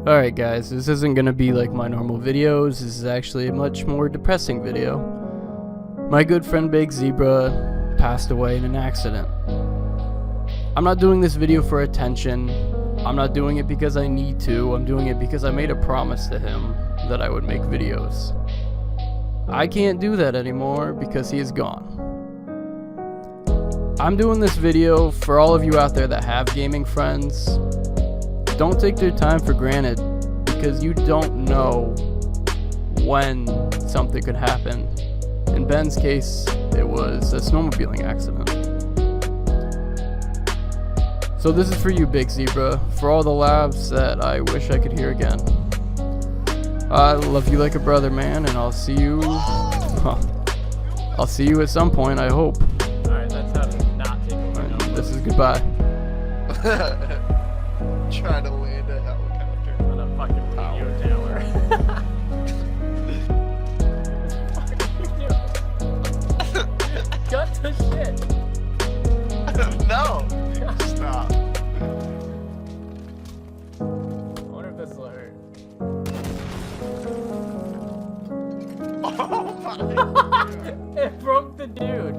Alright guys, this isn't gonna be like my normal videos. This is actually a much more depressing video. My good friend Big Zebra passed away in an accident. I'm not doing this video for attention. I'm not doing it because I need to. I'm doing it because I made a promise to him that I would make videos. I can't do that anymore because he is gone. I'm doing this video for all of you out there that have gaming friends. Don't take their time for granted, because you don't know when something could happen. In Ben's case, it was a snowmobiling accident. So this is for you, Big Zebra, for all the laughs that I wish I could hear again. I love you like a brother, man, and I'll see you. I'll see you at some point, I hope. Alright, that's how to not take a window. This is goodbye. Trying to land a helicopter On a fucking radio tower. Cut the shit. No! Stop. I wonder if this will hurt. Oh my god. It broke the dude.